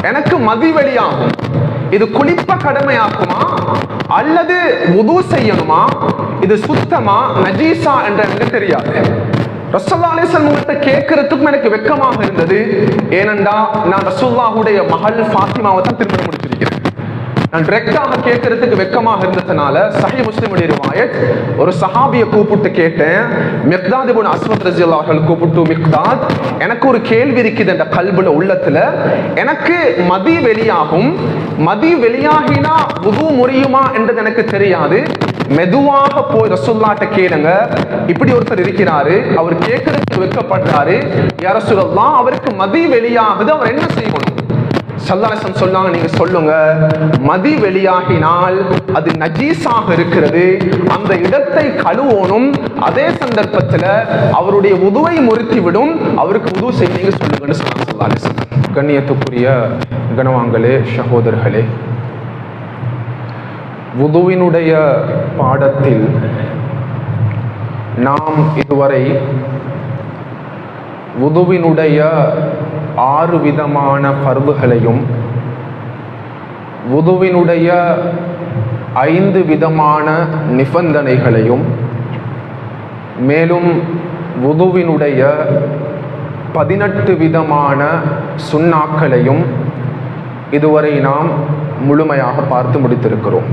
எனக்கு மதி வெளியாகும், இது குளிப்ப கடமையாக்குமா அல்லது வுது செய்யணுமா, இது சுத்தமா நஜீஸா என்ற எனக்கு தெரியாது. ரசூலுல்லாஹி அலைஹி வஸல்லம் கிட்ட கேட்கறதுக்கும் எனக்கு வெட்கமாக இருந்தது. ஏனென்றா நான் ரசூலுல்லாஹுடைய மகள் ஃபாத்திமாவை தான் திருமணம் முடிச்சிருக்கிறேன். நான் டைரக்டாக கேட்கறதுக்கு வெட்கமாக இருந்ததுனால சஹீஹ் முஸ்லிமுடைய ரிவாயத், ஒரு சஹாபியை கூப்பிட்டு கேட்டேன். மிக்தாத் இப்னு அஸ்வத் ரலியல்லாஹு அன்ஹு கூப்பிட்டு, மிக்தாத், எனக்கு ஒரு கேள்வி இருக்குது என்ற கல்புல உள்ளத்துல. எனக்கு மதி வெளியாகும், மதி வெளியாகினா வுது முறியுமா என்றது எனக்கு தெரியாது. மெதுவாக போய் ரசூலுல்லாஹ்ட்ட கேளுங்க, இப்படி ஒருத்தர் இருக்கிறாரு, அவர் கேட்கறதுக்கு வெட்கப்படுறாரு, யா ரசூலல்லாஹ் அவருக்கு மதி வெளியாகுது, அவர் என்ன செய்யணும்? ஸல்லல்லாஹு அலைஹி வஸல்லம் சொன்னாங்க, நீங்க சொல்லுங்க, மதி வெளியாகினால் அது நஜீஸாக இருக்கிறது, அந்த இடத்தை கழுவணும், அதே சந்தர்ப்பத்தில் அவருடைய வுதுவை முறித்துவிடும், அவருக்கு வுது செய்யுங்க சொல்லுங்கன்னு சொன்னாங்க ஸல்லல்லாஹு அலைஹி வஸல்லம். கண்ணியத்துக்குரிய கணவான்களே, சகோதரர்களே, வுதுவினுடைய பாடத்தில் நாம் இதுவரை வுதுவினுடைய 6 விதமான ஃபர்துகளையும் வுதுவினுடைய 5 விதமான நிபந்தனைகளையும் மேலும் வுதுவினுடைய 18 விதமான சுன்னாக்களையும் இதுவரை நாம் முழுமையாக பார்த்து முடித்திருக்கிறோம்.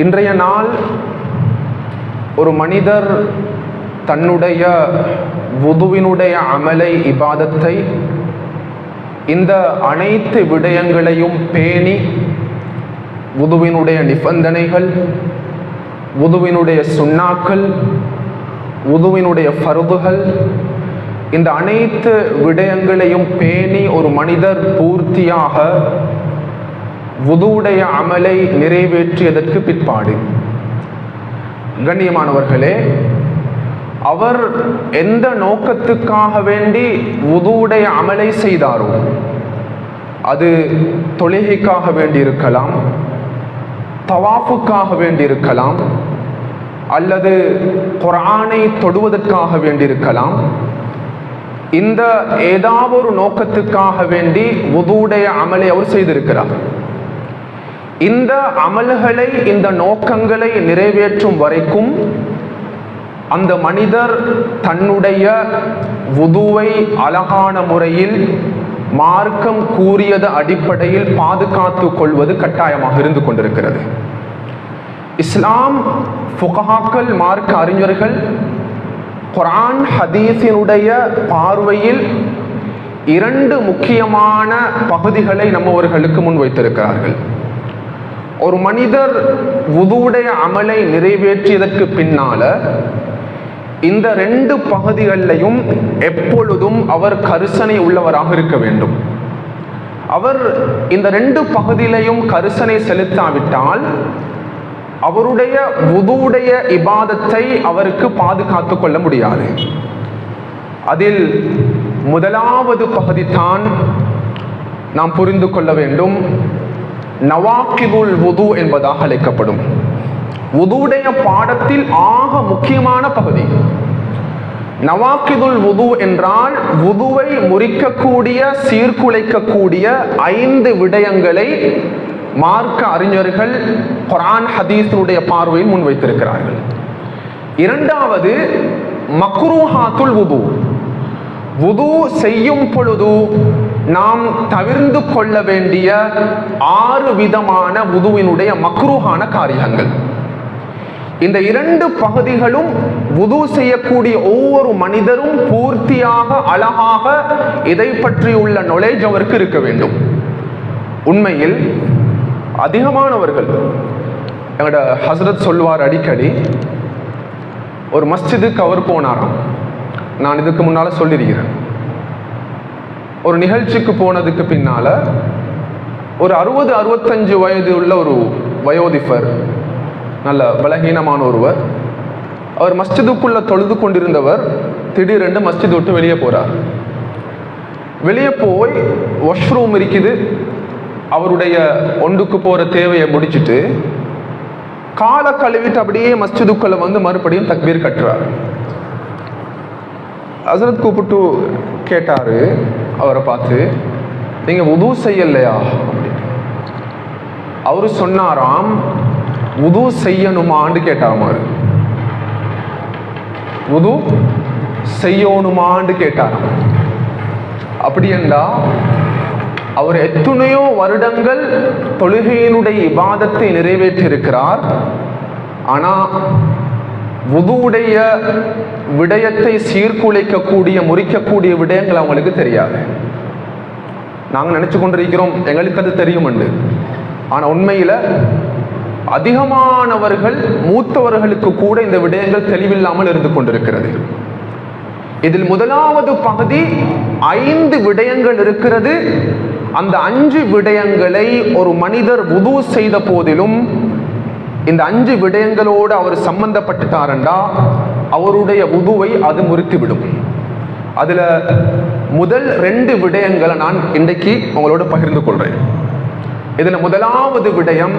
இன்றைய நாள் ஒரு மனிதர் தன்னுடைய வுதுவினுடைய அமலை, இபாதத்தை, இந்த அனைத்து விடயங்களையும் பேணி வுதுவினுடைய நிபந்தனைகள், வுதுவினுடைய சுன்னாக்கள், வுதுவினுடைய ஃபர்துகள், இந்த அனைத்து விடயங்களையும் பேணி ஒரு மனிதர் பூர்த்தியாக வுதுவுடைய அமலை நிறைவேற்றியதற்கு பிற்பாடு, கண்ணியமானவர்களே, அவர் எந்த நோக்கத்துக்காக வேண்டி வுதுவுடைய அமலை செய்தாரோ, அது தொழுகைக்காக வேண்டி இருக்கலாம், தவாஃபுக்காக வேண்டி இருக்கலாம், அல்லது குர்ஆனை தொடுவதற்காக வேண்டி இருக்கலாம், இந்த ஏதாவது ஒரு நோக்கத்துக்காக வேண்டி வுதுவுடைய அமலை அவர் செய்திருக்கிறார். இந்த அமல்களை, இந்த நோக்கங்களை நிறைவேற்றும் வரைக்கும் அந்த மனிதர் தன்னுடைய வுதுவை அழகான முறையில் மார்க்கம் கூறியது அடிப்படையில் பாதுகாத்து கொள்வது கட்டாயமாக இருந்து கொண்டிருக்கிறது. இஸ்லாம் ஃபுகஹாக்கள், மார்க்க அறிஞர்கள் குர்ஆன் ஹதீஸினுடைய பார்வையில் 2 முக்கியமான பகுதிகளை நம்மவர்களுக்கு முன்வைத்திருக்கிறார்கள். ஒரு மனிதர் வுதுவுடைய அமலை நிறைவேற்றியதற்கு பின்னால இந்த 2 பகுதிகளிலையும் எப்பொழுதும் அவர் கரிசனை உள்ளவராக இருக்க வேண்டும். அவர் இந்த 2 பகுதியிலையும் கரிசனை செலுத்தாவிட்டால் அவருடைய வுதுவுடைய இபாதத்தை அவருக்கு பாதுகாத்து கொள்ள முடியாது. அதில் முதலாவது பகுதி தான் நாம் புரிந்து கொள்ள வேண்டும், நவாக்கிதுல் வுது என்பதாக அழைக்கப்படும் வுதுவுடைய பாடத்தில் ஆக முக்கியமான பகுதி. நவாக்கிதுல் வுது என்றால் வுதுவை முறிக்கக்கூடிய, சீர்குலைக்கக்கூடிய 5 விடயங்களை மார்க்க அறிஞர்கள் குர்ஆன் ஹதீஸினுடைய பார்வையில் முன்வைத்திருக்கிறார்கள். இரண்டாவது மக்ரூஹாத்துல் வுது, வுது செய்யும் பொழுது நாம் தவிர்ந்து கொள்ள வேண்டிய 6 விதமான வுதுவினுடைய மக்ரூஹான காரியங்கள். இந்த 2 பகுதிகளும் வுது செய்யக்கூடிய ஒவ்வொரு மனிதரும் பூர்த்தியாக, அழகாக இதை பற்றியுள்ள நாலேஜ் அவருக்கு இருக்க வேண்டும். உண்மையில் அதிகமானவர்கள், எங்களோட ஹஸ்ரத் சொல்வார் அடிக்கடி, ஒரு மஸ்ஜிதுக்கு அவர் போனாராம். நான் இதுக்கு முன்னால சொல்லியிருக்கிறேன். ஒரு நிகழ்ச்சிக்கு போனதுக்கு பின்னால ஒரு 60-65 வயது உள்ள ஒரு வயோதிபர், நல்ல பலகீனமான ஒருவர், அவர் மஸ்ஜிதுக்குள்ள தொழுது கொண்டிருந்தவர் திடீரென்று மஸ்ஜித் விட்டு வெளியே போறார். வெளியே போய் வாஷ்ரூம் இருக்குது, அவருடைய ஒன்றுக்கு போற தேவையை முடிச்சுட்டு காலை கழுவிட்டு அப்படியே மஸ்ஜிதுக்குள்ள வந்து மறுபடியும் தக்பீர் கட்டுறார். ஹஸ்ரத் கூப்பிட்டு கேட்டாரு அவரை பார்த்து, நீங்க வுது செய்யலையா? அவரு சொன்னாராம், வுது செய்யணுமான்னு கேட்டாராம். வுது செய்யணுமான்னு கேட்டாராம். அப்படி என்றா அவர் எத்தனையோ வருடங்கள் தொழுகையினுடைய இபாதத்தை நிறைவேற்றி இருக்கிறார். ஆனா வுதுவுடைய விடயத்தை சீர்குலைக்கக்கூடிய, முறிக்கக்கூடிய விடயங்கள் அவங்களுக்கு தெரியாது. நாங்கள் நினைச்சு கொண்டிருக்கிறோம் எங்களுக்கு அது தெரியும் என்று. ஆனா உண்மையில அதிகமானவர்கள், மூத்தவர்களுக்கு கூட இந்த விடயங்கள் தெளிவில்லாமல் இருந்து கொண்டிருக்கிறது. இதில் முதலாவது பகுதி 5 விடயங்கள் இருக்கிறது. அந்த 5 விடயங்களை ஒரு மனிதர் வுது செய்த போதிலும் இந்த 5 விடயங்களோடு அவர் சம்பந்தப்பட்டுட்டாரண்டா அவருடைய வுதுவை அது முறித்துவிடும். அதுல முதல் 2 விடயங்களை நான் இன்றைக்கு உங்களோடு பகிர்ந்து கொள்றேன். இதுல முதலாவது விடயம்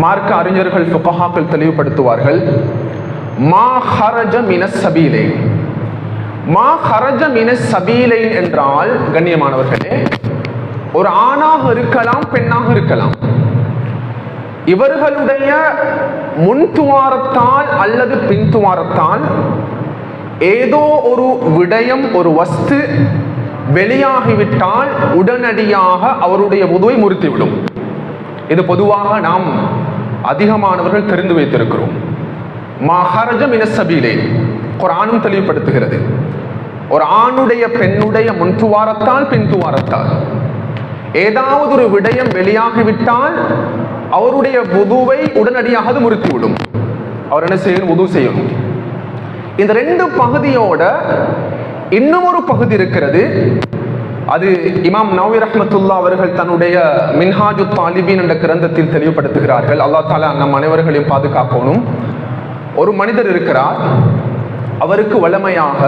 மார்க்க அறிஞர்கள், ஃபுகஹாக்கள் தெளிவுபடுத்துவார்கள். மா ஹரஜ மினஸ் சபீலைன். மா ஹரஜ மினஸ் சபீலைன் என்றால், கண்ணியமானவர்களே, ஒரு ஆணாக இருக்கலாம், பெண்ணாக இருக்கலாம். இவர்களுடைய முன்துவாரத்தால் அல்லது பின்துவாரத்தால் ஏதோ ஒரு விடயம், ஒரு வஸ்து வெளியாகிவிட்டால் உடனடியாக அவருடைய வுதுவை முறித்துவிடும். இது பொதுவாக நாம் அதிகமானவர்கள் தெரிந்து வைத்திருக்கிறோம். மா ஹரஜ மினஸ் சபீலைன் குர்ஆனும் தெளிவுபடுத்துகிறது. ஒரு ஆணுடைய, பெண்ணுடைய முன்துவாரத்தால், பின்துவாரத்தால் ஏதாவது ஒரு விடயம் வெளியாகிவிட்டால் அவருடைய வுதுவை உடனடியாக அது முறித்துவிடும். அவர் என்ன செய்யணும்? வுது செய்யணும். இந்த 2 பகுதியோட இன்னும் ஒரு பகுதி இருக்கிறது. அது இமாம் நவவி ரஹ்மத்துல்லாஹ் அவர்கள் தன்னுடைய மின்ஹாஜு தாலிபீன் என்ற கிரந்தத்தில் தெளிவுபடுத்துகிறார்கள். அல்லாஹ் தஆலா நம் அனைவர்களையும் பாதுகாக்கணும். ஒரு மனிதர் இருக்கிறார். அவருக்கு வளமையாக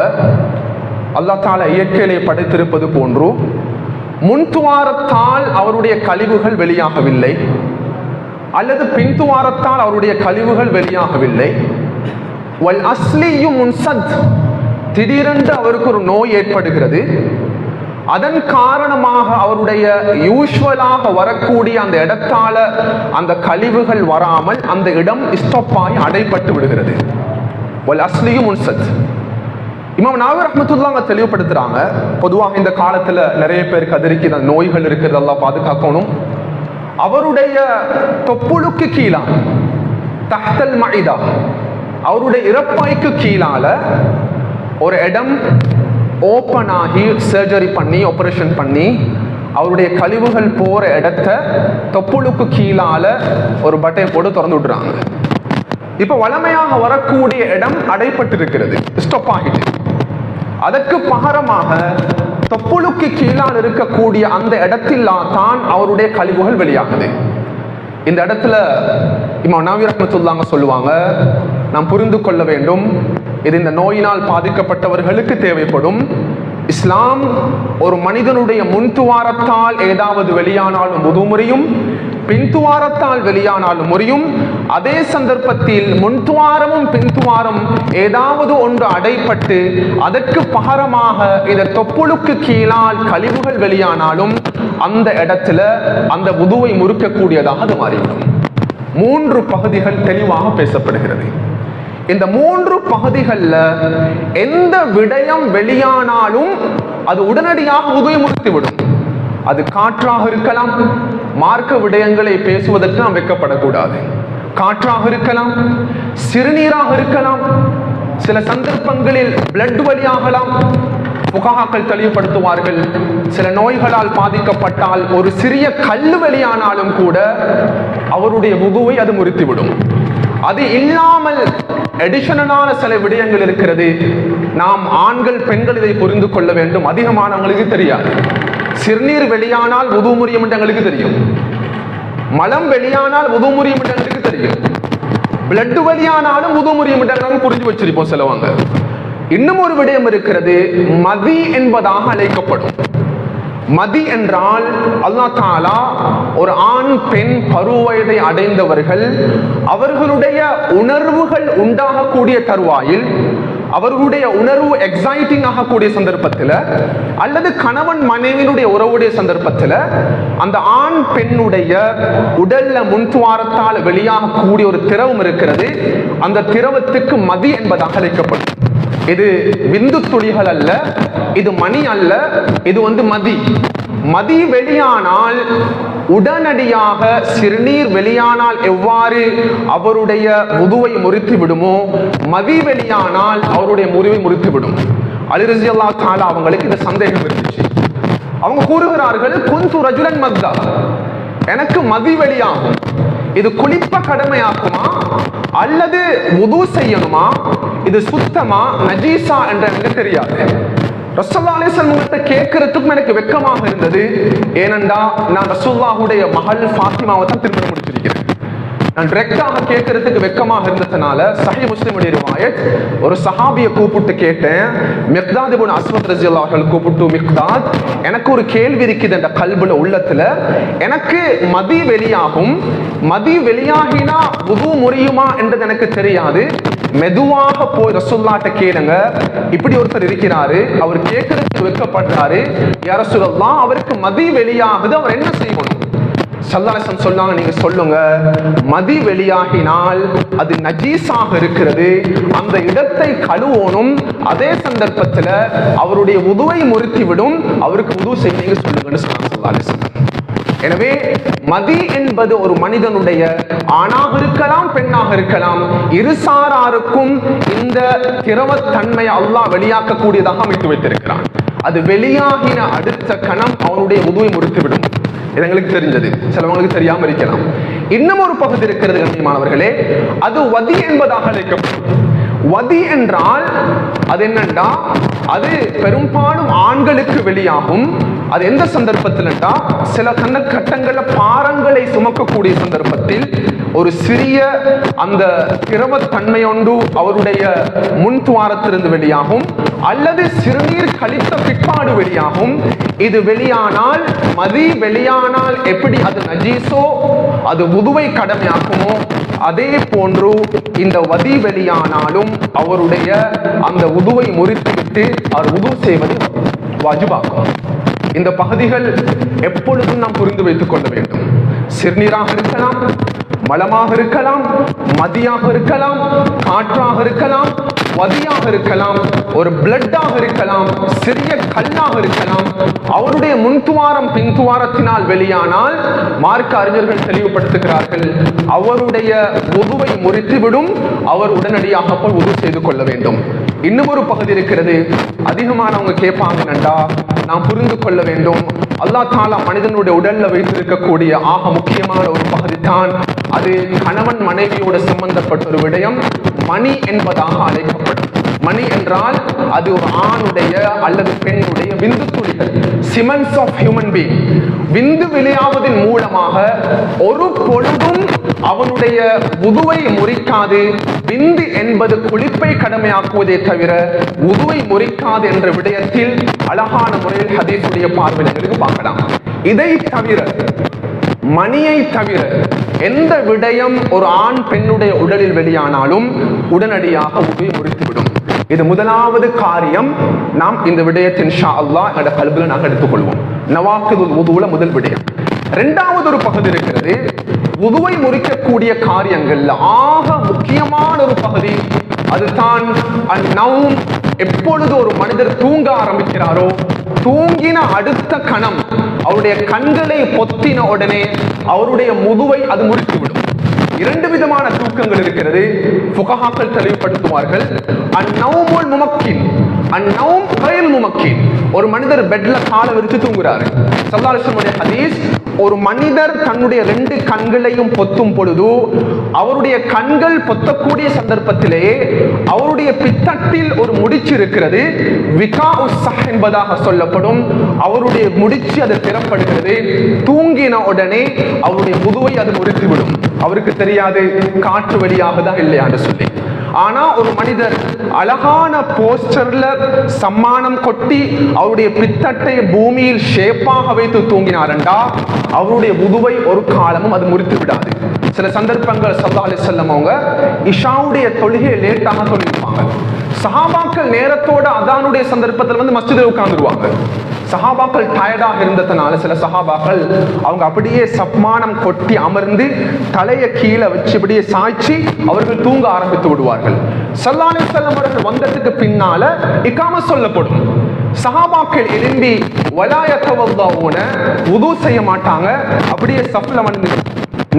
அல்லாஹ் தஆலா இயற்கையிலே படைத்திருப்பது போன்று முன்துவாரத்தால் அவருடைய கழிவுகள் வெளியாகவில்லை, அல்லது பின்துவாரத்தால் அவருடைய கழிவுகள் வெளியாகவில்லை. வல் அஸ்லியு முன்சத், திடீரென்று அவருக்கு ஒரு நோய் ஏற்படுகிறது. அதன் காரணமாக அவருடைய யூஷுவலாக வரக்கூடிய அந்த இடத்தால அந்த கழிவுகள் வராமல் அந்த இடம் ஸ்டாப்பாகி அடைப்பட்டு விடுகிறது. வல் அஸ்லியு முன்சத். இமாம் நவவி ரஹ்மத்துல்லாஹ் தெளிவுபடுத்துறாங்க. பொதுவாக இந்த காலத்துல நிறைய பேருக்கு அதற்கு இந்த நோய்கள் இருக்கிறது, அல்லாஹ் பாதுகாக்கணும். அவருடைய தொப்புளுக்கு கீழால, தஹ்தல் மஇதா, அவருடைய இறப்பாய்க்கு கீழால ஒரு இடம் ஓப்பன் ஆகி சர்ஜரி பண்ணி, ஆபரேஷன் பண்ணி, அவருடைய கழிவுகள் போற இடத்த தொப்புளுக்கு கீழால ஒரு பட்டையை போட்டு திறந்து விட்டுறாங்க. இப்ப வளமையாக வரக்கூடிய இடம் அடைப்பட்டிருக்கிறது, ஸ்டாப் ஆகிட்டு. அதற்கு பகரமாக தொப்புளுக்கு கீழால் இருக்கக்கூடிய அந்த இடத்தில் தான் அவருடைய கழிவுகள் வெளியாகுது. இந்த இடத்துல இமாம் நவவி ரஹ்மத்துல்லாஹ் சொல்லுவாங்க, நாம் புரிந்து கொள்ள வேண்டும், இது இந்த நோயினால் பாதிக்கப்பட்டவர்களுக்கு தேவைப்படும். இஸ்லாம் ஒரு மனிதனுடைய முன்துவாரத்தால் ஏதாவது வெளியானாலும் வுது முறியும், பின்துவாரத்தால் வெளியானாலும் முறியும். அதே சந்தர்ப்பத்தில் முன்துவாரமும் பின்துவாரம் ஏதாவது ஒன்று அடைப்பட்டு அதற்கு பகரமாக இந்த தொப்புளுக்கு கீழால் கழிவுகள் வெளியானாலும் அந்த இடத்துல அந்த வுதுவை முறிக்கக்கூடியதாக அது மாறிவிடும். 3 பகுதிகள் தெளிவாக பேசப்படுகிறது. இந்த 3 பகுதிகள்ல எந்த விடயம் வெளியானாலும் அது உடனடியாக வுதுவை முறித்துவிடும். அது காற்றாக இருக்கலாம், மார்க்க விடயங்களை பேசுவதற்கு நாம் வெட்கப்படக்கூடாது. காற்றாக இருக்கலாம், சிறுநீராக இருக்கலாம், சில சந்தர்ப்பங்களில் பிளட் வழியாகலாம். ஃபுகஹாக்கள் தெளிவுபடுத்துவார்கள், சில நோய்களால் பாதிக்கப்பட்டால் ஒரு சிறிய கல்லு வெளியானாலும் கூட அவருடைய வுதுவை அது முறித்துவிடும். அது இல்லாமல் அடிஷனலான சில விடயங்கள் இருக்கிறது. நாம் ஆண்கள், பெண்கள் இதை புரிந்து கொள்ள வேண்டும். அதிகமானவங்களுக்கு தெரியாது. சிறுநீர் வெளியானால் வுது முறியும் என்று எங்களுக்கு தெரியும். மலம் வெளியானால் வுது முறியும் என்று எங்களுக்கு தெரியும். பிளட் வெளியானாலும் வுது முறியும் என்று நாங்கள் புரிஞ்சு வச்சிருப்போம் சிலவங்க. இன்னும் ஒரு விடயம் இருக்கிறது, மதி என்பதாக அழைக்கப்படும். மதி என்றால் அல்லாஹ் தஆலா ஒரு ஆண் பெண் பருவவயதை அடைந்தவர்கள் அவர்களுடைய உணர்வுகள் உண்டாகக்கூடிய தருவாயில் அவர்களுடைய உணர்வு எக்ஸைட்டிங் ஆகக்கூடிய சந்தர்ப்பத்தில் அல்லது கணவன் மனைவியினுடைய உறவுடைய சந்தர்ப்பத்தில் அந்த ஆண் பெண்ணுடைய உடல்ல முன்துவாரத்தால் வெளியாகக்கூடிய ஒரு திரவம் இருக்கிறது. அந்த திரவத்துக்கு மதி என்பதாக அழைக்கப்படும். இது விந்து துளிகள் அல்ல, இது மணி அல்ல, இது மதி. மதி வெளியானால் உடனடியாக சிறுநீர் வெளியானால் எவ்வாறு அவருடைய முதுவை முறித்து விடுமோ, மதி வெளியானால் அவருடைய முதுவை முறித்து விடும். அலி ரலியல்லாஹு தஆலா அவங்களுக்கு இந்த சந்தேகம் இருந்துச்சு. அவங்க கூறுகிறார்கள், குந்து ரஜுலன் மத்தா, எனக்கு மதி வெளியாகும், இது குளிப்ப கடமையாக்குமா அல்லது வுது செய்யணுமா, இது சுத்தமா நஜீசா என்று எனக்கு தெரியாது. ரசூலுல்லாஹி அலைஹி வஸல்லம் கேட்கறதுக்கும் எனக்கு வெட்கமாக இருந்தது. ஏனென்றா நான் ரசூலுல்லாஹுடைய மகள் ஃபாத்திமாவை தான் திருமணம் முடிச்சிருக்கிறேன். நான் டைரக்டாக கேட்கறதுக்கு வெட்கமாக இருந்ததுனால சஹீஹ் முஸ்லிமுடைய ரிவாயத், ஒரு சஹாபியை கூப்பிட்டு கேட்டேன். மிக்தாத் இப்னு அஸ்வத் ரலியல்லாஹு அன்ஹு கூப்பிட்டு, மிக்தாத், எனக்கு ஒரு கேள்வி இருக்குது என்ற கல்புல உள்ளத்துல. எனக்கு மதி வெளியாகும், மதி வெளியாகினா வுது முறியுமா என்றது எனக்கு தெரியாது. மெதுவாக போய் ரசூலுல்லாஹ்ட்ட கேளுங்க, இப்படி ஒருத்தர் இருக்கிறாரு, அவர் கேட்கறதுக்கு வெட்கப்படுறாரு, யா ரசூலல்லாஹ், அவருக்கு மதி வெளியாகுது, அவர் என்ன செய்யணும்? ஸல்லல்லாஹு அலைஹி வஸல்லம் சொன்னாங்க, நீங்க சொல்லுங்க, மதி வெளியாகினால் அது நஜீஸாக இருக்கிறது, அந்த இடத்தை கழுவணும், அதே சந்தர்ப்பத்துல அவருடைய வுதுவை முறித்து விடும், அவருக்கு வுது செய்யுங்க சொல்லுங்கன்னு சொன்னாங்க ஸல்லல்லாஹு அலைஹி வஸல்லம். எனவே மதி என்பது ஒரு மனிதனுடைய ஆணாக இருக்கலாம் பெண்ணாக இருக்கலாம், இருசாராருக்கும் இந்த திரவத்தன்மையை அல்லாஹ் வெளியாக்கக்கூடியதாக அமைத்து வைத்திருக்கிறான். அது வெளியாகின அடுத்த கணம் அவனுடைய வுதுவை முறித்துவிடும். இது எங்களுக்கு தெரிஞ்சது, சிலவங்களுக்கு தெரியாம இருக்கலாம். இன்னும் ஒரு பகுதி இருக்கிறது கண்ணியமானவர்களே, அது வதி என்பதாக அழைக்கப்படும். வதி என்றால் அது என்னண்டா, அது பெரும்பாலும் ஆண்களுக்கு வெளியாகும். அது எந்த சந்தர்ப்பத்தில் சில கட்டங்கள்ல பாரங்களை சுமக்கக்கூடிய சந்தர்ப்பத்தில் ஒரு சிறிய அந்த திரவத்தன்மை ஒன்று அவருடைய முன்துவாரத்திலிருந்து வெளியாகும், அல்லது சிறுநீர் கழித்த பிற்பாடு வெளியாகும். இது வெளியானால், மதி வெளியானால் எப்படி அது நஜீஸோ அது வுதுவை கடமையாக்குமோ, அதே போன்று இந்த வதி வெளியானாலும் அவருடைய அந்த வுதுவை முறித்துவிட்டு அவர் வுது செய்வது வாஜிபாகும். இந்த பகுதிகள் எப்பொழுதும் நாம் புரிந்து வைத்துக் கொள்ள வேண்டும். சிறுநீராக இருக்கலாம், மலமாக இருக்கலாம், மதியாக இருக்கலாம், காற்றாக இருக்கலாம், வதியாக இருக்கலாம், ஒரு பிளட்டாக இருக்கலாம், சிறிய கல்லாக இருக்கலாம். அவருடைய முன்துவாரம் பின்துவாரத்தினால் வெளியானால் மார்க்க அறிஞர்கள் தெளிவுபடுத்துகிறார்கள், அவருடைய வுதுவை முறித்துவிடும், அவர் உடனடியாக போய் வுது செய்து கொள்ள வேண்டும். இன்னும் ஒரு பகுதி இருக்கிறது, அதிகமானவங்க கேட்பாங்கண்டா, நாம் புரிந்து கொள்ள வேண்டும், அல்லாஹ் தஆலா மனிதனுடைய உடல்ல வைத்திருக்கக்கூடிய ஆக முக்கியமான ஒரு பகுதி தான் அது கணவன் மனைவியோடு சம்பந்தப்பட்ட ஒரு விடயம், மணி என்பதாக அழைக்கப்படும். மணி என்றால் அது ஒரு ஆணுடைய அல்லது பெண்ணுடைய விந்து துளிகள், சிமெண்ட்ஸ் ஆஃப் ஹியூமன் பீயிங். விந்து வெளியாவதன் மூலமாக ஒரு பொழுதும் அவனுடைய வுதுவை முறிக்காது. விந்து என்பது குளிப்பை கடமையாக்குவதே தவிர வுதுவை முறிக்காது என்ற விடயத்தில் அழகான முறையில் ஹதீஸுடைய பார்வைகளுக்கு பார்க்கலாம். இதை தவிர, மணியை தவிர எந்த விடயம் ஒரு ஆண் பெண்ணுடைய உடலில் வெளியானாலும் உடனடியாக வுதுவை முறித்துவிடும். இது முதலாவது காரியம். நாம் இந்த விடயத்தை இன்ஷா அல்லாஹ் என்ற கல்வில நாங்கள் எடுத்துக்கொள்வோம். நவாக்கிதுல் வுதுவுல முதல் விடயம். இரண்டாவது ஒரு பகுதி இருக்கிறது, வுதுவை முறிக்கக்கூடிய காரியங்கள்ல ஆக முக்கியமான ஒரு பகுதி, அதுதான் அந்நவும். எப்பொழுது ஒரு மனிதர் தூங்க ஆரம்பிக்கிறாரோ, தூங்கின அடுத்த கணம் அவருடைய கண்களை பொத்தின உடனே அவருடைய முதுவை அது முறித்துவிடும். இரண்டு விதமான தூக்கங்கள் இருக்கிறது, ஃபுகஹாக்கள் தெளிவுபடுத்துவார்கள். அந்நவுமுல் முமக்கின், அந்நவும் கயல் முமக்கின். ஒரு மனிதர் பெட்ல காலை விரித்து தூங்குறாரு. ஸல்லல்லாஹு அலைஹி வஸல்லம் ஹதீஸ், ஒரு மனிதர் தன்னுடைய ரெண்டு கண்களையும் பொத்தும் பொழுது அவருடைய கண்கள் பொத்தக்கூடிய சந்தர்ப்பத்திலேயே அவருடைய பித்தட்டில் ஒரு முடிச்சு இருக்கிறது, விகாஉ ஸஹ் என்பதாக சொல்லப்படும். அவருடைய முடிச்சு அது திறப்படுகிறது. தூங்கின உடனே அவருடைய முதுவை அது முறித்துவிடும். அவருக்கு தெரியாது காற்று வெளியாகுதா இல்லையான்னு சொல்லி. ஆனா ஒரு மனிதர் அழகான போஸ்டர்ல சம்மானம் கொட்டி அவருடைய பித்தட்டை பூமியில் ஷேப்பாக வைத்து தூங்கினாரண்டா அவருடைய முதுவை ஒரு காலமும் அது முறித்து விடாது. சில சந்தர்ப்பங்கள் ஸல்லல்லாஹு அலைஹி வஸல்லம் அவங்க இஷாவுடைய தொழுகையை லேட்டாக தொழுவாங்க. சஹாபாக்கள் நேரத்தோட அதானுடைய சந்தர்ப்பத்தில் வந்து மஸ்ஜிதில் உட்கார்ந்துருவாங்க. சஹாபாக்கள் டயர்டாக இருந்ததுனால சில சஹாபாக்கள் அவங்க அப்படியே சப்மானம் கொட்டி அமர்ந்து தலையை கீழே வச்சு அப்படியே சாய்ச்சி அவர்கள் தூங்க ஆரம்பித்து விடுவார்கள். ஸல்லல்லாஹு அலைஹி வஸல்லம் அவர்கள் வந்ததுக்கு பின்னால இகாமத் சொல்லப்படும். சஹாபாக்கள் எழும்பி வலா யதவல்லூன, வுது செய்ய மாட்டாங்க, அப்படியே சஃப்ல வந்து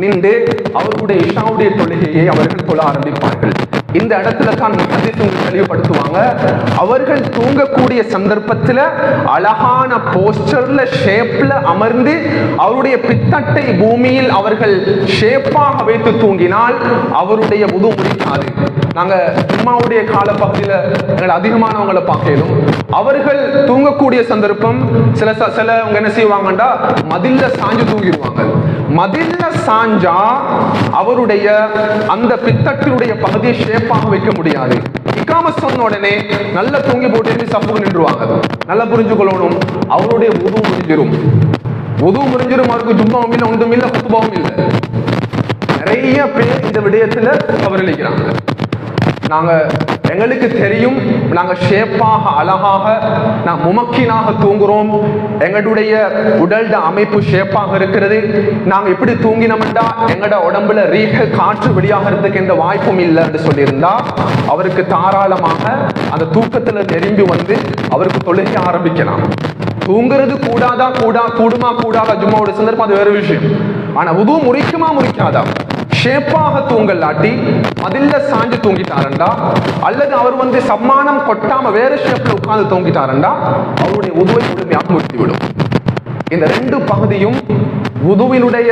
நின்று அவர்களுடைய இஷாவுடைய தொழுகையை அவர்கள் தொழ ஆரம்பிப்பார்கள். இந்த இடத்துல தான் முஹத்திஸுங்க தெளிவுபடுத்துவாங்க, அவர்கள் தூங்கக்கூடிய சந்தர்ப்பத்தில் அழகான போஸ்டர்ல ஷேப்ல அமர்ந்து அவருடைய பித்தட்டை பூமியில் அவர்கள் ஷேப்பாக வைத்து தூங்கினால் அவருடைய வுது முறிக்காது. நாங்க ஜும்மாவுடைய கால பகுதியில் எங்களை அதிகமானவங்களை பார்க்கலும், அவர்கள் தூங்கக்கூடிய சந்தர்ப்பம் சிலவங்க என்ன செய்வாங்கண்டா மதில்ல சாஞ்சு தூங்கிடுவாங்க. மதில்ல சாஞ்சா அவருடைய அந்த பித்தட்டினுடைய பகுதியை ஷேப்பாக வைக்க முடியாது. இகாமத் சொன்ன உடனே நல்லா தூங்கி போட்டு சப்புக்கு நின்றுவாங்க. நல்லா புரிஞ்சுக்கொள்ளணும், அவருடைய வுது முடிஞ்சிரும். வுது முடிஞ்சிரும், அவருக்கு ஜும்மாவும் இல்லை, ஒன்றும் இல்லை, குத்துபாவும் இல்லை. நிறைய பேர் இந்த விடயத்துல தவறளிக்கிறாங்க. நாங்க எங்களுக்கு தெரியும், நாங்க ஷேப்பாக அழகாக முமக்கினாக தூங்குறோம், எங்களுடைய உடல்ட அமைப்பு ஷேப்பாக இருக்கிறது, நாங்க எப்படி தூங்கினோம்டா எங்களோட உடம்புல ரீக காற்று வெளியாகிறதுக்கு எந்த வாய்ப்பும் இல்லை என்று சொல்லியிருந்தா அவருக்கு தாராளமாக அந்த தூக்கத்துல நெருங்கி வந்து அவருக்கு தொழுகை ஆரம்பிக்கலாம். தூங்குறது கூடுமா கூடாதா ஜும்மாவோட சந்தர்ப்பம் அது வேறு விஷயம். ஆனா வுது முறிக்குமா முறிக்காதா? ஷேப்பாக தூங்கலாட்டி மதில்ல சாஞ்சு தூங்கிட்டாரண்டா அல்லது அவர் வந்து சம்மானம் கொட்டாம வேற ஷேப்ல உட்கார்ந்து தூங்கிட்டாரண்டா அவருடைய வுதுவை முழுமையாக முறித்துவிடும். இந்த ரெண்டு பகுதியும் வுதுவினுடைய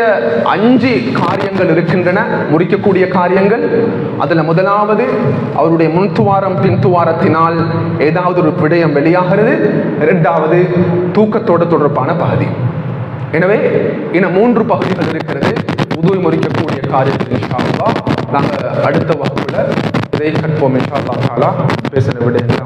5 காரியங்கள் இருக்கின்றன, முறிக்கக்கூடிய காரியங்கள். அதுல முதலாவது அவருடைய முன்துவாரம் பின்துவாரத்தினால் ஏதாவது ஒரு விடயம் வெளியாகிறது. இரண்டாவது தூக்கத்தோடு தொடர்பான பகுதி. எனவே இந்த 3 பகுதிகள் இருக்கிறது வுதுவை முறிக்கக்கூடிய காரியத்தில். இன்ஷா அல்லாஹ் நாங்கள் அடுத்த வகுப்புல இதை கற்போம். இன்ஷா அல்லாஹ் பேசின விடயத்தை